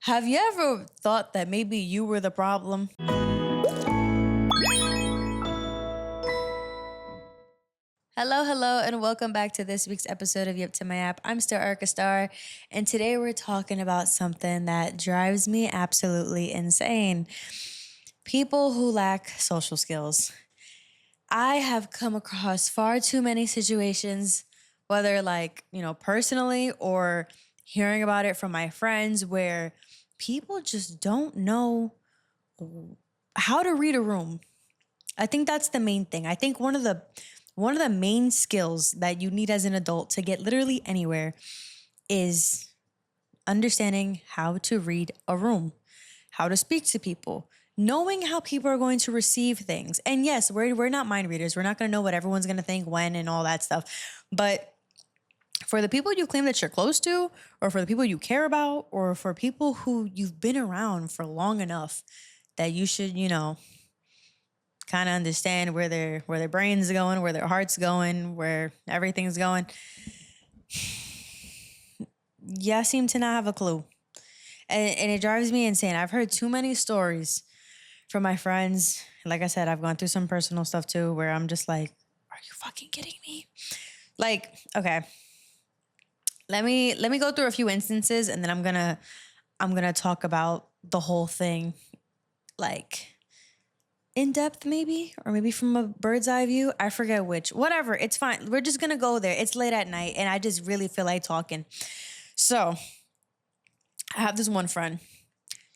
Have you ever thought that maybe you were the problem? Hello, hello, and welcome back to this week's episode of Yep to My App. I'm still Erica Starr, and today we're talking about something that drives me absolutely insane. People who lack social skills. I have come across far too many situations, whether personally or hearing about it from my friends, where people just don't know how to read a room. I think that's the main thing. I think one of the main skills that you need as an adult to get literally anywhere is understanding how to read a room, how to speak to people, knowing how people are going to receive things. And yes, we're not mind readers. We're not going to know what everyone's going to think when and all that stuff. But for the people you claim that you're close to, or for the people you care about, or for people who you've been around for long enough that you should, kind of understand where their brains are going, where their heart's going, where everything's going. Yeah, I seem to not have a clue. And it drives me insane. I've heard too many stories from my friends. Like I said, I've gone through some personal stuff too, where I'm just like, are you fucking kidding me? Like, okay. Let me go through a few instances, and then I'm gonna talk about the whole thing, like in depth, maybe, or maybe from a bird's eye view. I forget which. Whatever, it's fine. We're just gonna go there. It's late at night, and I just really feel like talking. So, I have this one friend.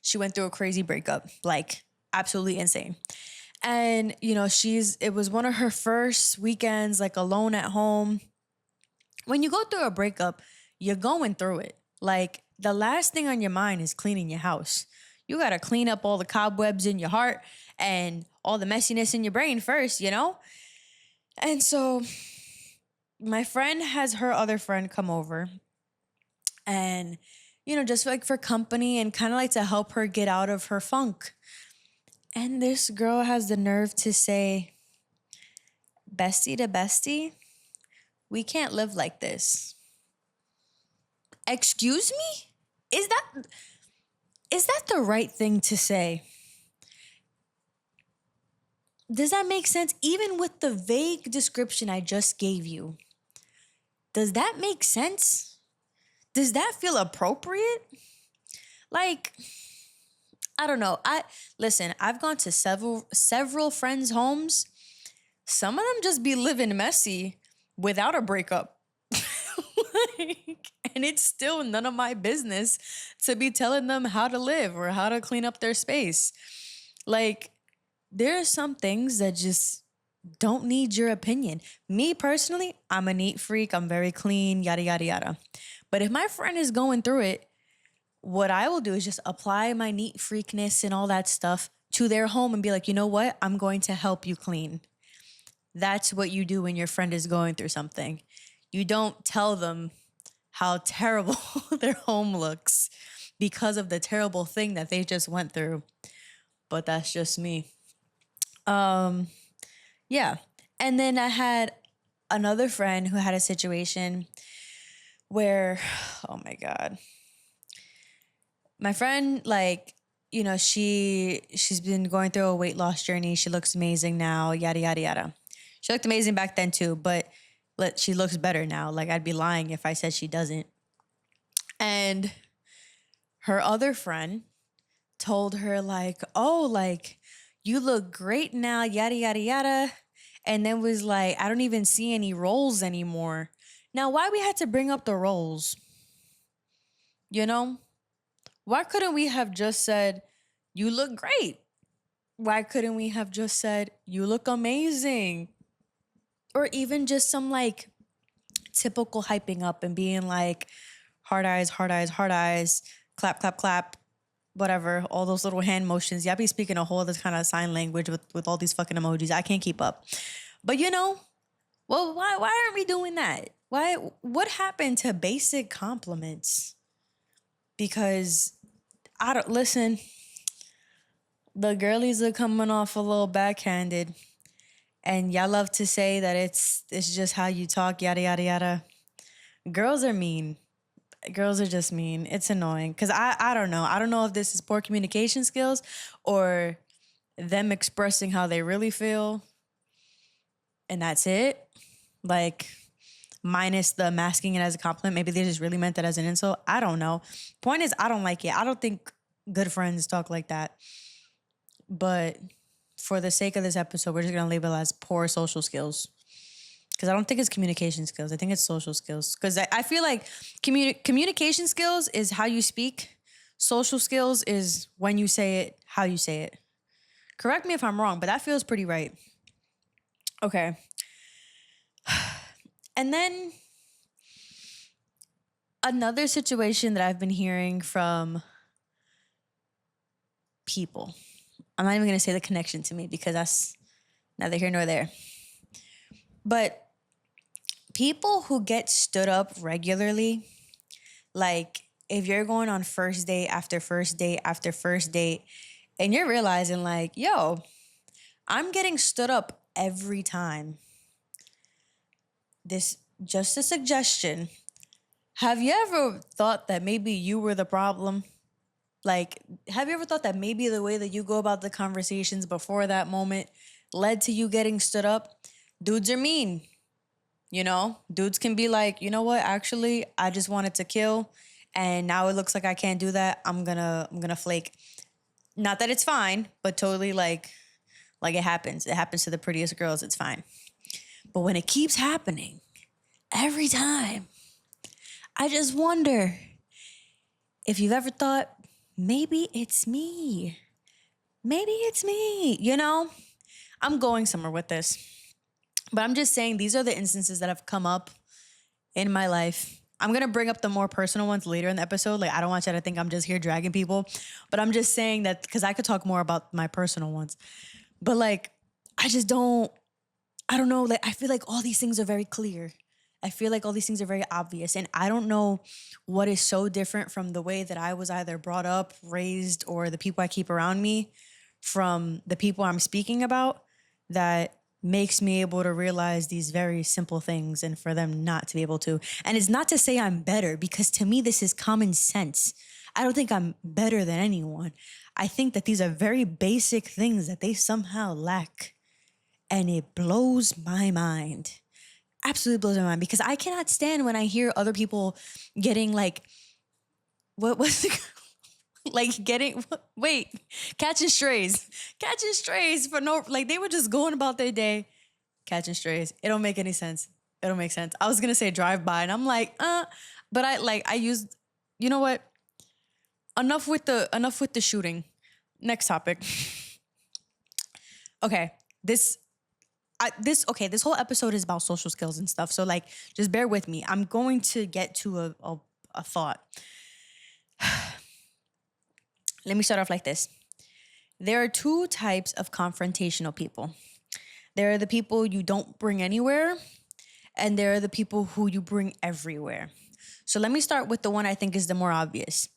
She went through a crazy breakup, like absolutely insane. And it was one of her first weekends, like alone at home. When you go through a breakup, you're going through it. Like, the last thing on your mind is cleaning your house. You got to clean up all the cobwebs in your heart and all the messiness in your brain first, And so my friend has her other friend come over and, just like for company and kind of like to help her get out of her funk. And this girl has the nerve to say, bestie to bestie, we can't live like this. Excuse me? Is that the right thing to say? Does that make sense? Even with the vague description I just gave you, does that make sense? Does that feel appropriate? Like, I don't know. I've gone to several friends' homes. Some of them just be living messy without a breakup. And it's still none of my business to be telling them how to live or how to clean up their space. Like, there are some things that just don't need your opinion. Me personally, I'm a neat freak. I'm very clean, yada, yada, yada. But if my friend is going through it, what I will do is just apply my neat freakness and all that stuff to their home and be like, you know what? I'm going to help you clean. That's what you do when your friend is going through something. You don't tell them how terrible their home looks because of the terrible thing that they just went through. But that's just me. Yeah. And then I had another friend who had a situation where, oh my God. My friend, she's been going through a weight loss journey. She looks amazing now, yada, yada, yada. She looked amazing back then too, but she looks better now. Like, I'd be lying if I said she doesn't. And her other friend told her you look great now, yada, yada, yada. And then was like, I don't even see any rolls anymore. Now, why we had to bring up the rolls? Why couldn't we have just said, you look great? Why couldn't we have just said, you look amazing? Or even just some typical hyping up and being like, hard eyes, hard eyes, hard eyes, clap, clap, clap, whatever, all those little hand motions. Y'all be speaking a whole other kind of sign language with all these fucking emojis. I can't keep up. But well, why aren't we doing that? What happened to basic compliments? Because listen, the girlies are coming off a little backhanded. And y'all love to say that it's just how you talk, yada, yada, yada. Girls are mean. Girls are just mean. It's annoying because I don't know. I don't know if this is poor communication skills or them expressing how they really feel, and that's it. Like minus the masking it as a compliment. Maybe they just really meant that as an insult. I don't know. Point is, I don't like it. I don't think good friends talk like that. But for the sake of this episode, we're just gonna label it as poor social skills. Because I don't think it's communication skills. I think it's social skills. Because I feel like communication skills is how you speak. Social skills is when you say it, how you say it. Correct me if I'm wrong, but that feels pretty right. Okay. And then another situation that I've been hearing from people. I'm not even going to say the connection to me because that's neither here nor there. But people who get stood up regularly, like if you're going on first date after first date after first date, and you're realizing like, yo, I'm getting stood up every time. This just a suggestion. Have you ever thought that maybe you were the problem? Like, have you ever thought that maybe the way that you go about the conversations before that moment led to you getting stood up? Dudes are mean. You know, dudes can be like, you know what? Actually, I just wanted to kill, and now it looks like I can't do that. I'm gonna flake. Not that it's fine, but totally like it happens. It happens to the prettiest girls. It's fine. But when it keeps happening every time, I just wonder if you've ever thought, maybe it's me. Maybe it's me. You know, I'm going somewhere with this. But I'm just saying these are the instances that have come up in my life. I'm going to bring up the more personal ones later in the episode. Like, I don't want you to think I'm just here dragging people. But I'm just saying that because I could talk more about my personal ones. But, like, I don't know. Like, I feel like all these things are very clear. I feel like all these things are very obvious. And I don't know what is so different from the way that I was either brought up, raised, or the people I keep around me from the people I'm speaking about that makes me able to realize these very simple things and for them not to be able to. And it's not to say I'm better, because to me, this is common sense. I don't think I'm better than anyone. I think that these are very basic things that they somehow lack. And it blows my mind. Absolutely blows my mind, because I cannot stand when I hear other people getting like, what was it? Like getting, wait, catching strays for no, like they were just going about their day, catching strays. It don't make any sense. It don't make sense. I was going to say drive by and I'm like, but I used, you know what? Enough with the shooting. Next topic. Okay. This whole episode is about social skills and stuff. So like, just bear with me. I'm going to get to a thought. Let me start off like this. There are two types of confrontational people. There are the people you don't bring anywhere, and there are the people who you bring everywhere. So let me start with the one I think is the more obvious.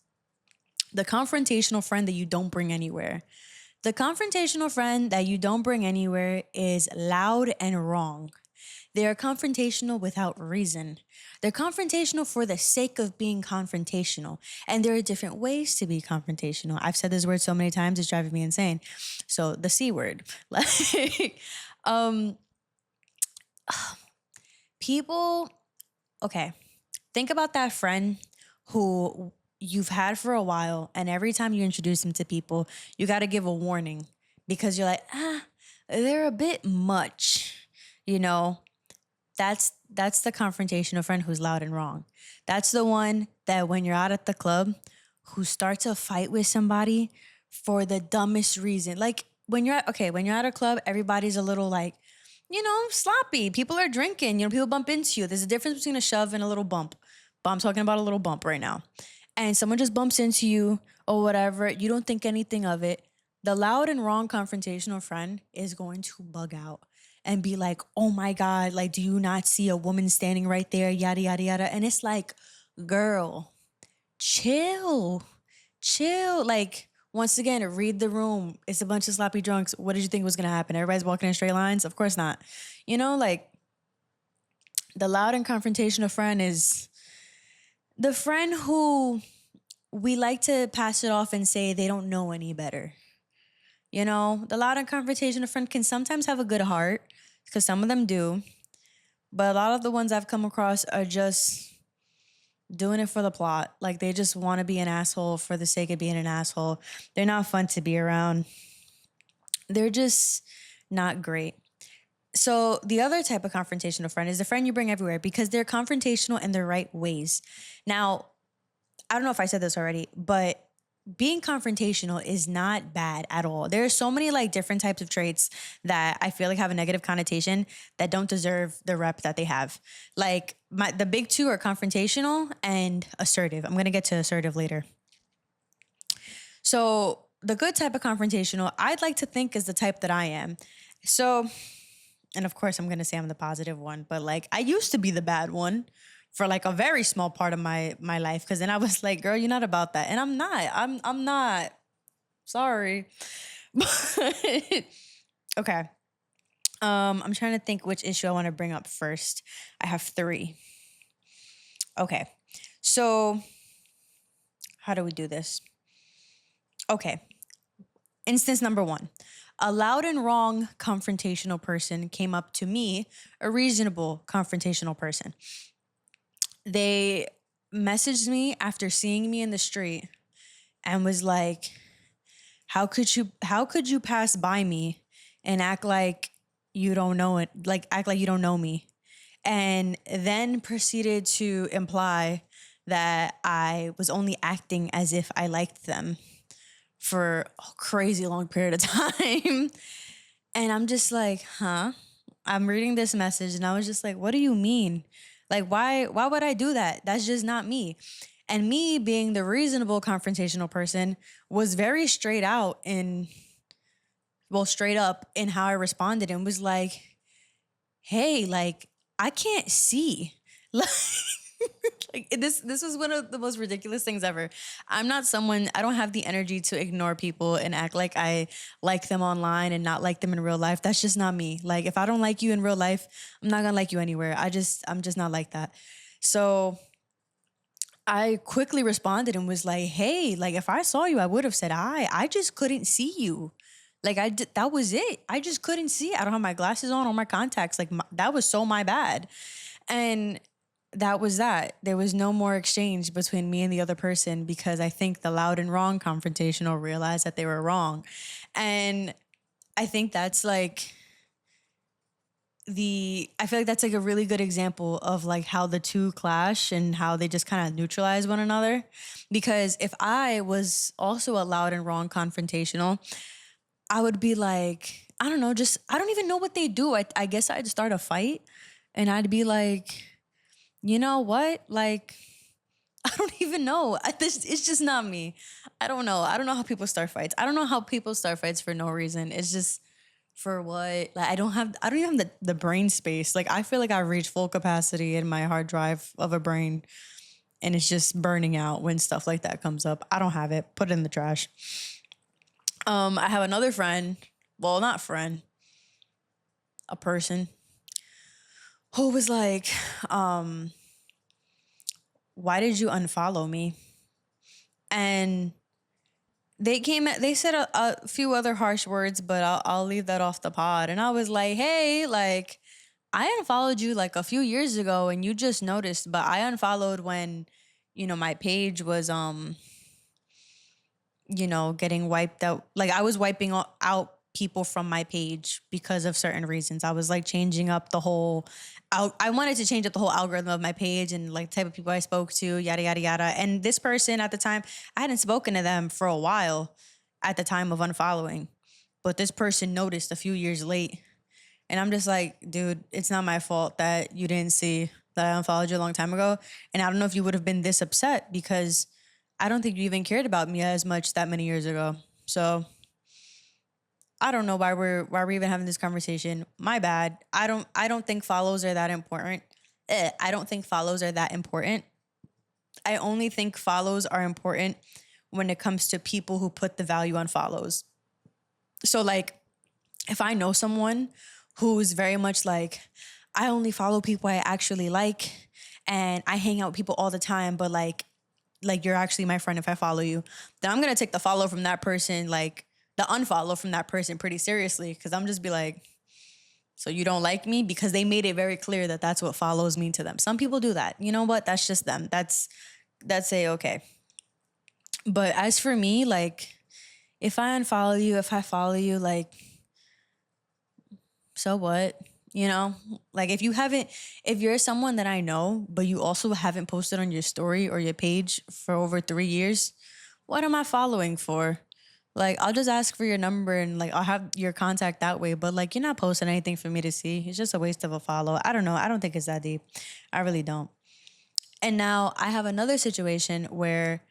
The confrontational friend that you don't bring anywhere. The confrontational friend that you don't bring anywhere is loud and wrong. They are confrontational without reason. They're confrontational for the sake of being confrontational. And there are different ways to be confrontational. I've said this word so many times, it's driving me insane. So the C word. Like, people, okay, think about that friend who you've had for a while, and every time you introduce them to people, you got to give a warning because you're like, they're a bit much, you know? That's the confrontational friend who's loud and wrong. That's the one that when you're out at the club, who starts a fight with somebody for the dumbest reason. Like when you're at a club, everybody's a little like, you know, sloppy. People are drinking, you know, people bump into you. There's a difference between a shove and a little bump. But I'm talking about a little bump right now. And someone just bumps into you or whatever, you don't think anything of it. The loud and wrong confrontational friend is going to bug out and be like, oh my God, like, do you not see a woman standing right there? Yada, yada, yada. And it's like, girl, chill. Like, once again, read the room. It's a bunch of sloppy drunks. What did you think was going to happen? Everybody's walking in straight lines? Of course not. You know, like, the loud and confrontational friend is, The friend who we like to pass it off and say they don't know any better. You know, the loud and confrontational friend can sometimes have a good heart because some of them do. But a lot of the ones I've come across are just doing it for the plot. Like they just want to be an asshole for the sake of being an asshole. They're not fun to be around. They're just not great. So the other type of confrontational friend is the friend you bring everywhere because they're confrontational in the right ways. Now, I don't know if I said this already, but being confrontational is not bad at all. There are so many like different types of traits that I feel like have a negative connotation that don't deserve the rep that they have. Like the big two are confrontational and assertive. I'm going to get to assertive later. So the good type of confrontational, I'd like to think is the type that I am. So, and of course I'm going to say I'm the positive one, but like I used to be the bad one for like a very small part of my life, because then I was like, girl, you're not about that. And I'm not. I'm not. Sorry. Okay. I'm trying to think which issue I want to bring up first. I have 3. Okay. So how do we do this? Okay. Instance number 1. A loud and wrong confrontational person came up to me, a reasonable confrontational person. They messaged me after seeing me in the street and was like, how could you pass by me and act like you don't know it, like act like you don't know me? And then proceeded to imply that I was only acting as if I liked them for a crazy long period of time. And I'm just like, huh? I'm reading this message and I was just like, what do you mean? Like, why would I do that? That's just not me. And me being the reasonable confrontational person was very straight up in how I responded and was like, hey, like, I can't see. Like this was one of the most ridiculous things ever. I'm not someone, I don't have the energy to ignore people and act like I like them online and not like them in real life. That's just not me. Like if I don't like you in real life, I'm not gonna like you anywhere. I'm just not like that. So I quickly responded and was like, hey, like if I saw you, I would have said hi. I just couldn't see you. Like that was it. I just couldn't see. I don't have my glasses on or my contacts. Like that was so my bad. And that was that. There was no more exchange between me and the other person because I think the loud and wrong confrontational realized that they were wrong. And I think that's like I feel like that's like a really good example of like how the two clash and how they just kind of neutralize one another. Because if I was also a loud and wrong confrontational, I would be like, I don't know, just I don't even know what they do. I guess I'd start a fight and I'd be like, you know what? Like, I don't even know. It's just not me. I don't know. I don't know how people start fights. I don't know how people start fights for no reason. It's just for what? Like, I don't even have the brain space. Like, I feel like I've reached full capacity in my hard drive of a brain and it's just burning out when stuff like that comes up. I don't have it. Put it in the trash. I have another friend. Well, not friend. A person who was like, why did you unfollow me? And they said a few other harsh words, but I'll leave that off the pod. And I was like, hey, like I unfollowed you like a few years ago and you just noticed, but I unfollowed when, my page was, getting wiped out. Like I was wiping out people from my page because of certain reasons. I was like changing up the whole I wanted to change up the whole algorithm of my page and like the type of people I spoke to, yada yada yada. And this person at the time, I hadn't spoken to them for a while at the time of unfollowing. But this person noticed a few years late. And I'm just like, dude, it's not my fault that you didn't see that I unfollowed you a long time ago. And I don't know if you would have been this upset because I don't think you even cared about me as much that many years ago. So I don't know why we're even having this conversation. My bad. I don't think follows are that important. I don't think follows are that important. I only think follows are important when it comes to people who put the value on follows. So like if I know someone who's very much like, I only follow people I actually like and I hang out with people all the time, but like you're actually my friend if I follow you, then I'm gonna take the follow from that person, like the unfollow from that person pretty seriously. Cause I'm just be like, so you don't like me? Because they made it very clear that that's what follows mean to them. Some people do that. You know what? That's just them. That's a okay. But as for me, like if I unfollow you, if I follow you, like so what? You know, like if you're someone that I know, but you also haven't posted on your story or your page for over 3 years, what am I following for? Like, I'll just ask for your number and like I'll have your contact that way. But like, you're not posting anything for me to see. It's just a waste of a follow. I don't know. I don't think it's that deep. I really don't. And now I have another situation where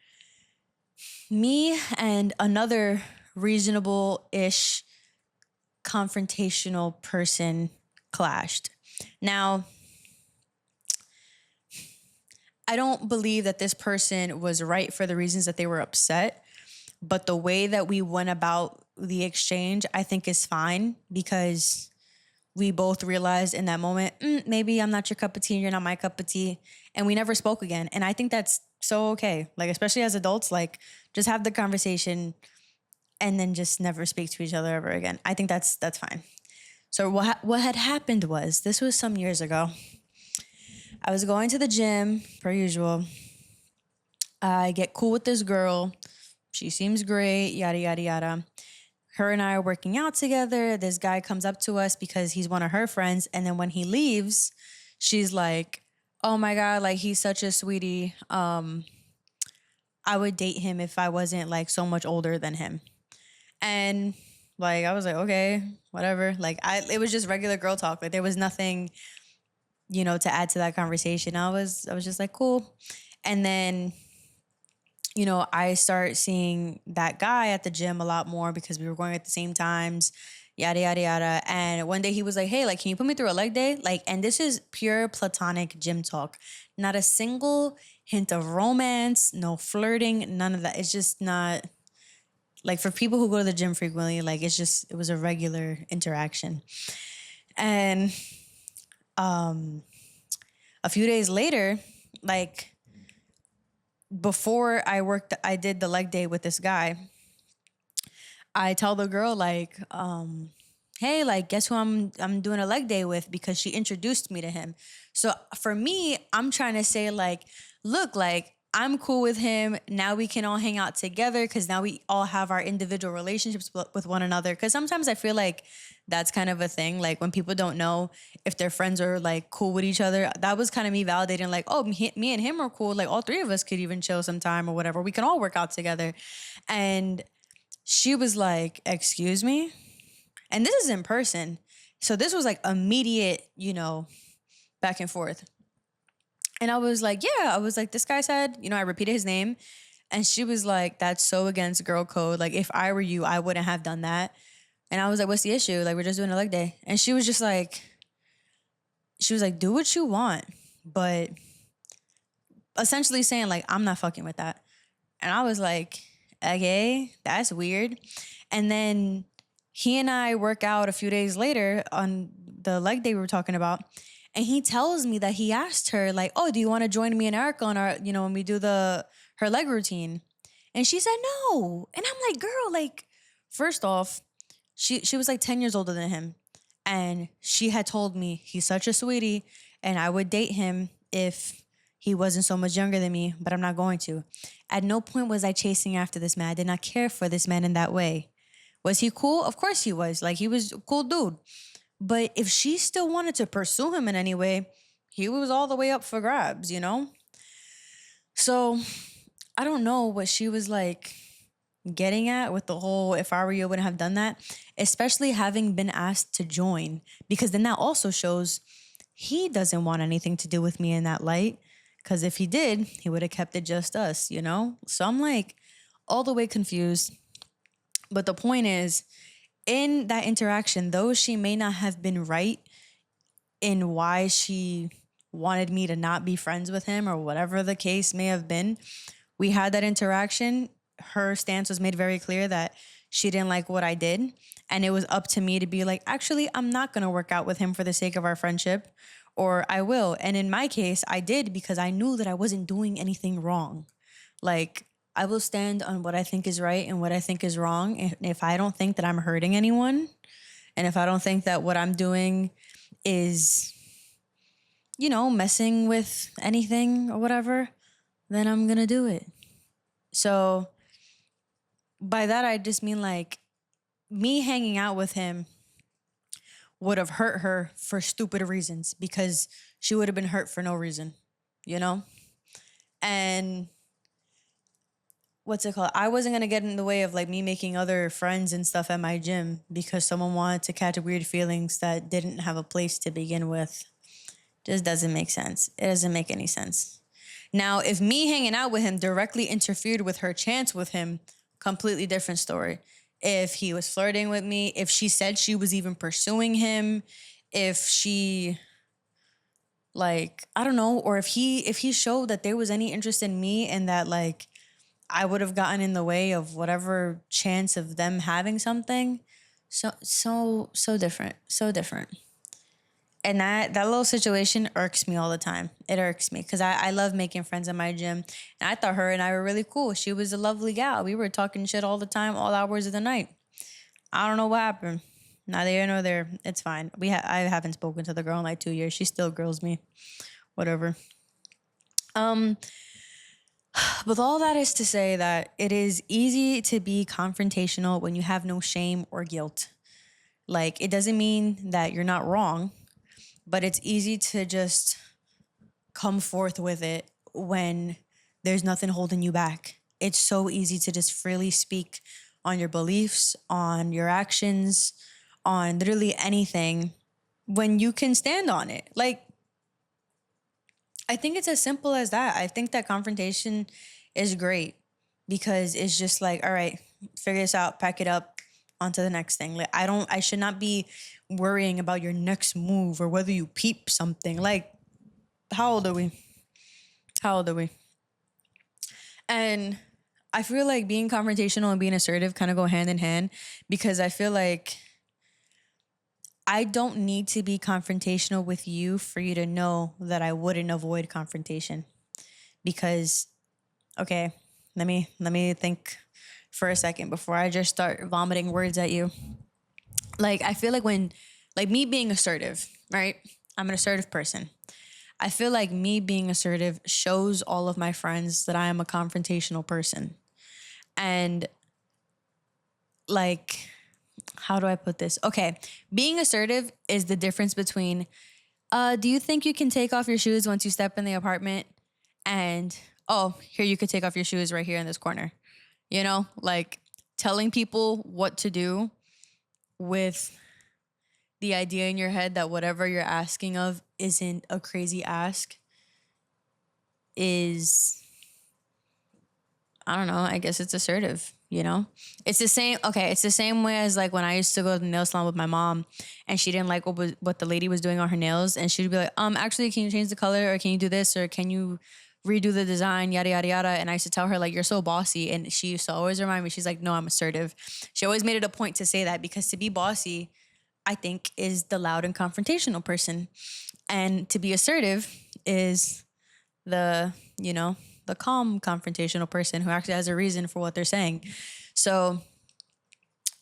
me and another reasonable ish confrontational person clashed. Now, I don't believe that this person was right for the reasons that they were upset, but the way that we went about the exchange, I think is fine because we both realized in that moment, maybe I'm not your cup of tea, you're not my cup of tea, and we never spoke again. And I think that's so okay. Like, especially as adults, like just have the conversation and then just never speak to each other ever again. I think that's fine. So what had happened was, this was some years ago. I was going to the gym per usual. I get cool with this girl. She seems great, yada, yada, yada. Her and I are working out together. This guy comes up to us because he's one of her friends. And then when he leaves, she's like, oh my God, like he's such a sweetie. I would date him if I wasn't like so much older than him. And like, I was like, okay, whatever. Like it was just regular girl talk. Like there was nothing, to add to that conversation. I was just like, cool. And then, I start seeing that guy at the gym a lot more because we were going at the same times, yada, yada, yada. And one day he was like, hey, like, can you put me through a leg day? Like, and this is pure platonic gym talk. Not a single hint of romance, no flirting, none of that. It's just not like for people who go to the gym frequently, like it was a regular interaction. And a few days later, like before I did the leg day with this guy, I tell the girl like, hey, like guess who I'm doing a leg day with, because she introduced me to him. So for me, I'm trying to say like, look, like I'm cool with him. Now we can all hang out together because now we all have our individual relationships with one another. Because sometimes I feel like that's kind of a thing. Like when people don't know if their friends are like cool with each other. That was kind of me validating like, oh, me and him are cool. Like all three of us could even chill sometime or whatever. We can all work out together. And she was like, excuse me? And this is in person. So this was like immediate, back and forth. And I was like, yeah, I was like, this guy said, I repeated his name. And she was like, that's so against girl code. Like, if I were you, I wouldn't have done that. And I was like, what's the issue? Like, we're just doing a leg day. And she was like, do what you want. But essentially saying, like, I'm not fucking with that. And I was like, okay, that's weird. And then he and I work out a few days later on the leg day we were talking about. And he tells me that he asked her, like, oh, do you want to join me and Erica on our, when we do her leg routine? And she said no. And I'm like, girl, like, first off, she was like 10 years older than him. And she had told me he's such a sweetie and I would date him if he wasn't so much younger than me, but I'm not going to. At no point was I chasing after this man. I did not care for this man in that way. Was he cool? Of course he was. Like, he was a cool dude. But if she still wanted to pursue him in any way, he was all the way up for grabs, So I don't know what she was like getting at with the whole, if I were you, I wouldn't have done that, especially having been asked to join, because then that also shows he doesn't want anything to do with me in that light. Because if he did, he would have kept it just us, So I'm like all the way confused. But the point is, in that interaction, though she may not have been right in why she wanted me to not be friends with him or whatever the case may have been, we had that interaction. Her stance was made very clear that she didn't like what I did. And it was up to me to be like, actually, I'm not going to work out with him for the sake of our friendship. or I will. And in my case, I did because I knew that I wasn't doing anything wrong. Like, I will stand on what I think is right and what I think is wrong. And if I don't think that I'm hurting anyone, and if I don't think that what I'm doing is, messing with anything or whatever, then I'm going to do it. So by that, I just mean like me hanging out with him would have hurt her for stupid reasons because she would have been hurt for no reason, you know? And what's it called? I wasn't going to get in the way of like me making other friends and stuff at my gym because someone wanted to catch weird feelings that didn't have a place to begin with. Just doesn't make sense. It doesn't make any sense. Now, if me hanging out with him directly interfered with her chance with him, completely different story. If he was flirting with me, if she said she was even pursuing him, if she, like, I don't know, or if he showed that there was any interest in me and that like I would have gotten in the way of whatever chance of them having something. So different. So different. And that little situation irks me all the time. It irks me because I love making friends at my gym. And I thought her and I were really cool. She was a lovely gal. We were talking shit all the time, all hours of the night. I don't know what happened. Neither here nor there. It's fine. I haven't spoken to the girl in like 2 years. She still girls me. Whatever. But all that is to say that it is easy to be confrontational when you have no shame or guilt. Like, it doesn't mean that you're not wrong, but it's easy to just come forth with it when there's nothing holding you back. It's so easy to just freely speak on your beliefs, on your actions, on literally anything when you can stand on it. Like, I think it's as simple as that. I think that confrontation is great because it's just like, all right, figure this out, pack it up, on to the next thing. Like, I should not be worrying about your next move or whether you peep something. Like, how old are we? How old are we? And I feel like being confrontational and being assertive kind of go hand in hand because I feel like I don't need to be confrontational with you for you to know that I wouldn't avoid confrontation. Because, okay, let me think for a second before I just start vomiting words at you. Like, I feel like when, like me being assertive, right? I'm an assertive person. I feel like me being assertive shows all of my friends that I am a confrontational person. And like, how do I put this? Okay, being assertive is the difference between, do you think you can take off your shoes once you step in the apartment? And, oh, here, you could take off your shoes right here in this corner. You know, like telling people what to do with the idea in your head that whatever you're asking of isn't a crazy ask is, I don't know, I guess it's assertive, you know? It's the same, okay, it's the same way as like when I used to go to the nail salon with my mom and she didn't like what the lady was doing on her nails, and she'd be like, actually, can you change the color, or can you do this, or can you redo the design, yada, yada, yada. And I used to tell her, like, you're so bossy. And she used to always remind me, she's like, no, I'm assertive. She always made it a point to say that because to be bossy, I think, is the loud and confrontational person. And to be assertive is the, the calm confrontational person who actually has a reason for what they're saying. So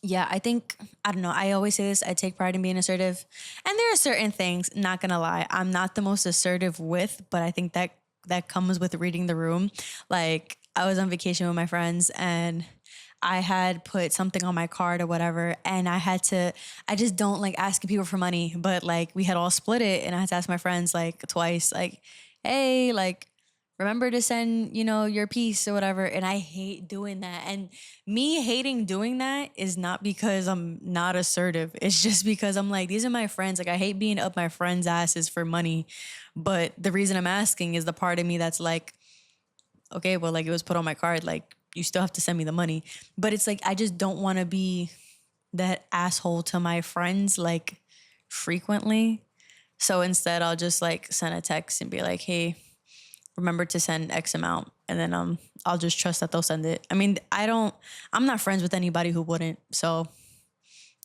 yeah, I think, I don't know, I always say this, I take pride in being assertive. And there are certain things, not gonna lie, I'm not the most assertive with, but I think that comes with reading the room. Like, I was on vacation with my friends and I had put something on my card or whatever, and I just don't like asking people for money, but like we had all split it and I had to ask my friends like twice, like, hey, like, remember to send, your piece or whatever. And I hate doing that. And me hating doing that is not because I'm not assertive. It's just because I'm like, these are my friends. Like, I hate being up my friends' asses for money. But the reason I'm asking is the part of me that's like, okay, well, like, it was put on my card. Like, you still have to send me the money. But it's like, I just don't want to be that asshole to my friends, like, frequently. So instead, I'll just like send a text and be like, hey, remember to send X amount. And then I'll just trust that they'll send it. I mean, I'm not friends with anybody who wouldn't. So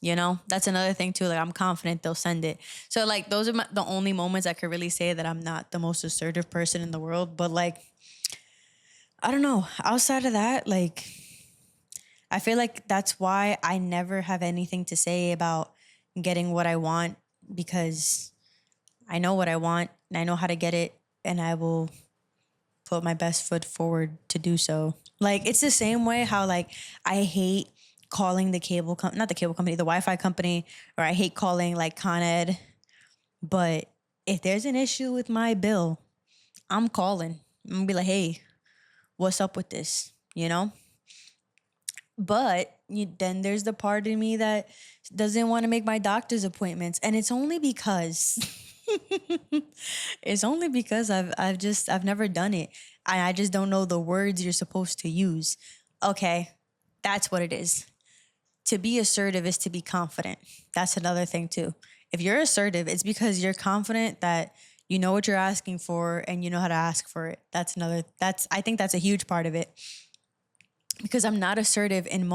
You know, that's another thing too. Like, I'm confident they'll send it. So like, those are the only moments I could really say that I'm not the most assertive person in the world. But like, I don't know. Outside of that, like, I feel like that's why I never have anything to say about getting what I want, because I know what I want and I know how to get it, and I will put my best foot forward to do so. Like, it's the same way how like I hate calling the not the cable company, the Wi-Fi company, or I hate calling like Con Ed. But if there's an issue with my bill, I'm calling. I'm gonna be like, hey, what's up with this? You know? But then there's the part of me that doesn't want to make my doctor's appointments, and it's only because it's only because I've never done it, and I just don't know the words you're supposed to use. Okay, that's what it is. To be assertive is to be confident. That's another thing too. If you're assertive, it's because you're confident that you know what you're asking for and you know how to ask for it. I think that's a huge part of it, because I'm not assertive I'm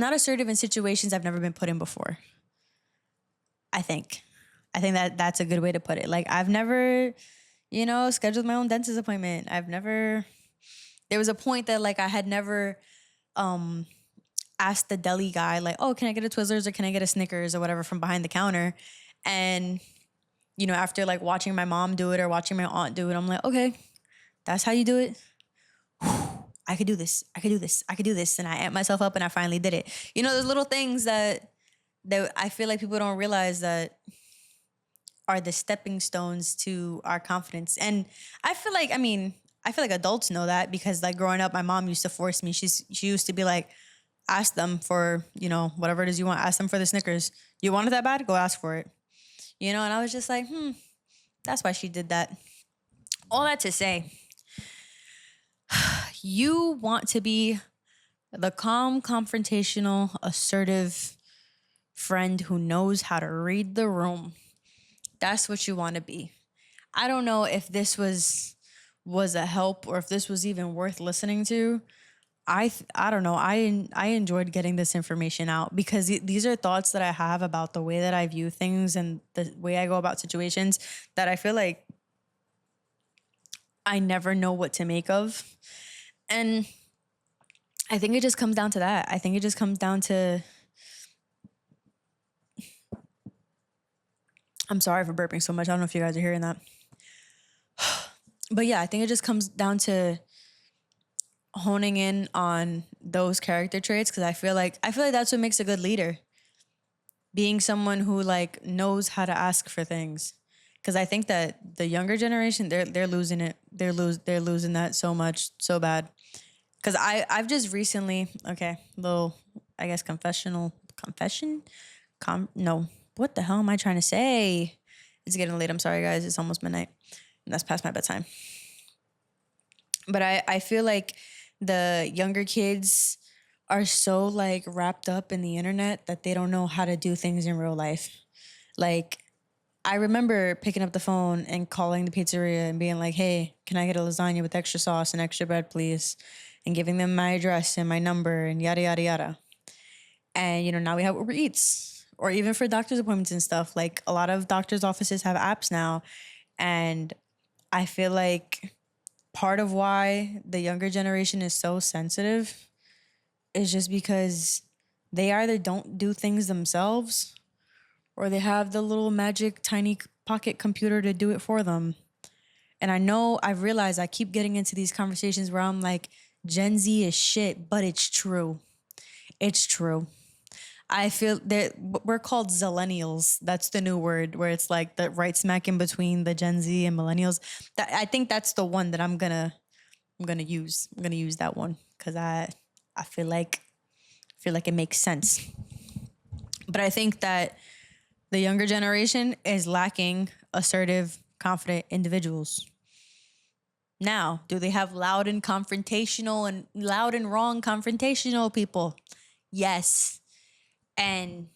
not assertive in situations I've never been put in before. I think. I think that that's a good way to put it. Like, I've never, scheduled my own dentist appointment. There was a point that like I had never asked the deli guy, like, oh, can I get a Twizzlers or can I get a Snickers or whatever from behind the counter? And, after like watching my mom do it or watching my aunt do it, I'm like, okay, that's how you do it. I could do this. I could do this. I could do this. And I amped myself up and I finally did it. There's little things that I feel like people don't realize that are the stepping stones to our confidence. And I feel like adults know that, because like growing up, my mom used to force me. She used to be like, ask them for, whatever it is you want. Ask them for the Snickers. You want it that bad? Go ask for it. And I was just like, that's why she did that. All that to say, you want to be the calm, confrontational, assertive friend who knows how to read the room. That's what you want to be. I don't know if this was a help or if this was even worth listening to. I don't know. I enjoyed getting this information out, because these are thoughts that I have about the way that I view things and the way I go about situations that I feel like I never know what to make of. And I think it just comes down to that. I think it just comes down to, I'm sorry for burping so much. I don't know if you guys are hearing that. But yeah, I think it just comes down to honing in on those character traits, because I feel like that's what makes a good leader. Being someone who like knows how to ask for things. Because I think that the younger generation, they're losing it. They're losing that so much, so bad. Because I've just recently, okay, little, I guess, confession. No, what the hell am I trying to say? It's getting late. I'm sorry, guys. It's almost midnight. And that's past my bedtime. But I feel like the younger kids are so like wrapped up in the internet that they don't know how to do things in real life. Like, I remember picking up the phone and calling the pizzeria and being like, hey, can I get a lasagna with extra sauce and extra bread, please? And giving them my address and my number and yada, yada, yada. And, now we have Uber Eats, or even for doctor's appointments and stuff. Like, a lot of doctor's offices have apps now. And I feel like part of why the younger generation is so sensitive is just because they either don't do things themselves, or they have the little magic tiny pocket computer to do it for them. And I've realized I keep getting into these conversations where I'm like, Gen Z is shit, but it's true. It's true. I feel that we're called Zillennials. That's the new word, where it's like the right smack in between the Gen Z and millennials. I think that's the one that I'm gonna use. I'm gonna use that one, because I feel like it makes sense. But I think that the younger generation is lacking assertive, confident individuals. Now, do they have loud and wrong confrontational people? Yes. And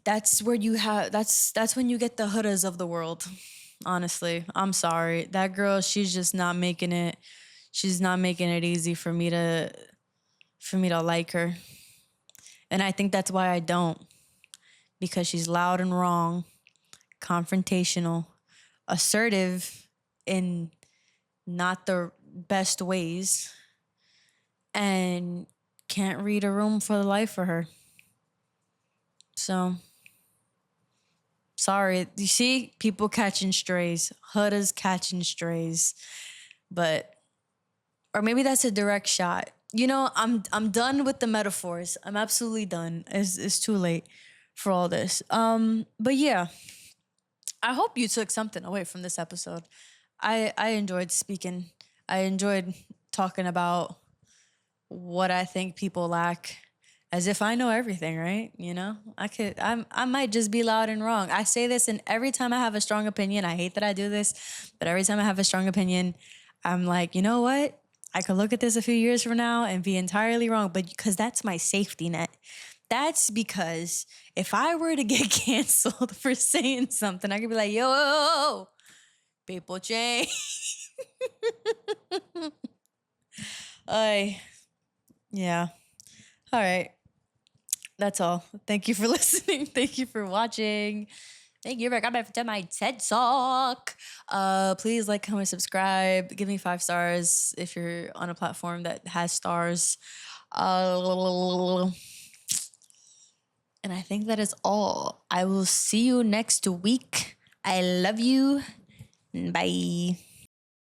that's where that's when you get the hoodas of the world. Honestly, I'm sorry. That girl, she's just not making it. She's not making it easy for me to for me to like her. And I think that's why I don't. Because she's loud and wrong, confrontational, assertive in not the best ways, and can't read a room for the life for her. So, sorry. You see, people catching strays, hudders catching strays, but or maybe that's a direct shot. You know, I'm done with the metaphors. I'm absolutely done. It's too late for all this. But yeah, I hope you took something away from this episode. I enjoyed speaking. I enjoyed talking about what I think people lack, as if I know everything, right? You know, I might just be loud and wrong. I say this, and every time I have a strong opinion, I hate that I do this, but every time I have a strong opinion, I'm like, you know what? I could look at this a few years from now and be entirely wrong, but because that's my safety net. That's because if I were to get canceled for saying something, I could be like, yo, people change. Yeah. All right. That's all. Thank you for listening. Thank you for watching. Thank you for coming to my TED Talk. Please like, comment, subscribe. Give me 5 stars if you're on a platform that has stars. And I think that is all. I will see you next week. I love you. Bye.